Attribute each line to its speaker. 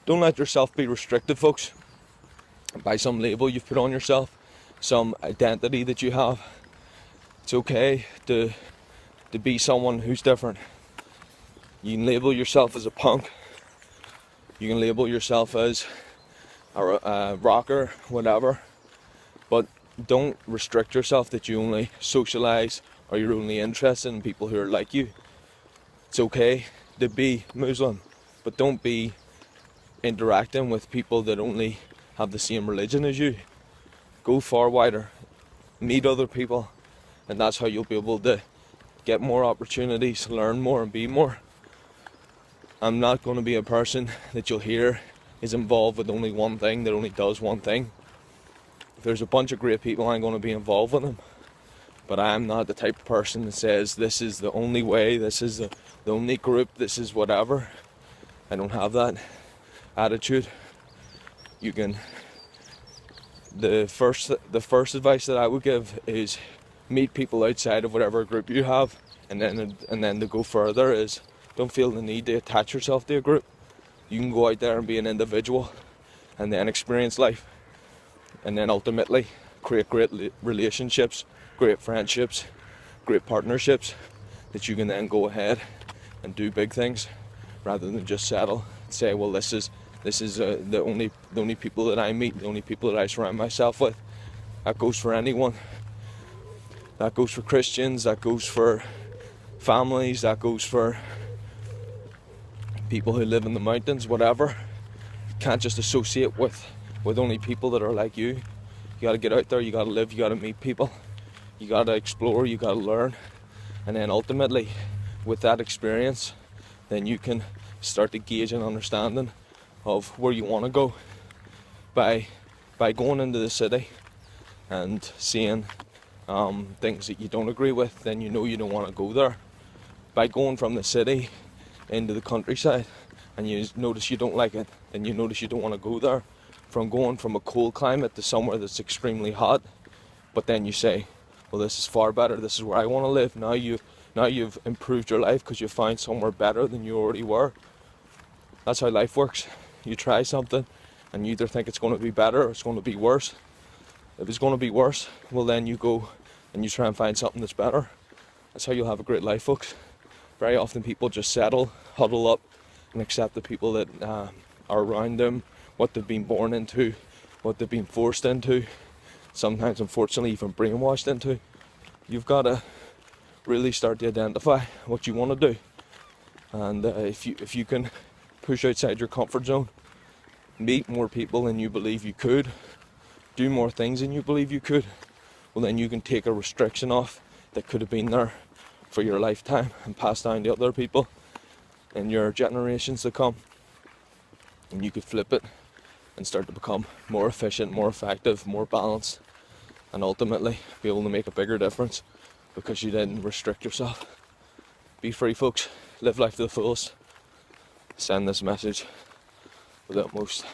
Speaker 1: Don't let yourself be restricted, folks, by some label you've put on yourself, some identity that you have. It's okay to be someone who's different. You can label yourself as a punk, you can label yourself as a rocker, whatever, but don't restrict yourself that you only socialise or you're only interested in people who are like you. It's okay to be Muslim, but don't be interacting with people that only have the same religion as you. Go far wider, meet other people, and that's how you'll be able to get more opportunities, learn more and be more. I'm not going to be a person that you'll hear is involved with only one thing, that only does one thing. If there's a bunch of great people, I'm going to be involved with them. But I'm not the type of person that says this is the only way, this is the only group, this is whatever. I don't have that attitude. You can, the first advice that I would give is meet people outside of whatever group you have, and then to go further is don't feel the need to attach yourself to a group. You can go out there and be an individual, and then experience life, and then ultimately create great relationships, great friendships, great partnerships that you can then go ahead and do big things, rather than just settle and say, well, this is the only people that I meet, the only people that I surround myself with. That goes for anyone. That goes for Christians, that goes for families, that goes for people who live in the mountains, whatever. You can't just associate with only people that are like you. You gotta get out there, you gotta live, you gotta meet people, you gotta explore, you gotta learn, and then ultimately with that experience then you can start to gauge an understanding of where you want to go. By going into the city and seeing things that you don't agree with, then you know you don't want to go there. By going from the city into the countryside and you notice you don't like it, then you notice you don't want to go there. From going from a cold climate to somewhere that's extremely hot, but then you say, well, this is far better, this is where I want to live. Now you've improved your life because you found somewhere better than you already were. That's how life works. You try something and you either think it's going to be better or it's going to be worse. If it's going to be worse, well, then you go and you try and find something that's better. That's how you'll have a great life, folks. Very often people just settle, huddle up and accept the people that are around them, what they've been born into, what they've been forced into, sometimes unfortunately even brainwashed into. You've got to really start to identify what you want to do, and if you can push outside your comfort zone, meet more people than you believe you could, do more things than you believe you could, well, then you can take a restriction off that could have been there for your lifetime and pass down to other people in your generations to come, and you could flip it and start to become more efficient, more effective, more balanced, and ultimately be able to make a bigger difference because you didn't restrict yourself. Be free, folks. Live life to the fullest. Send this message with the utmost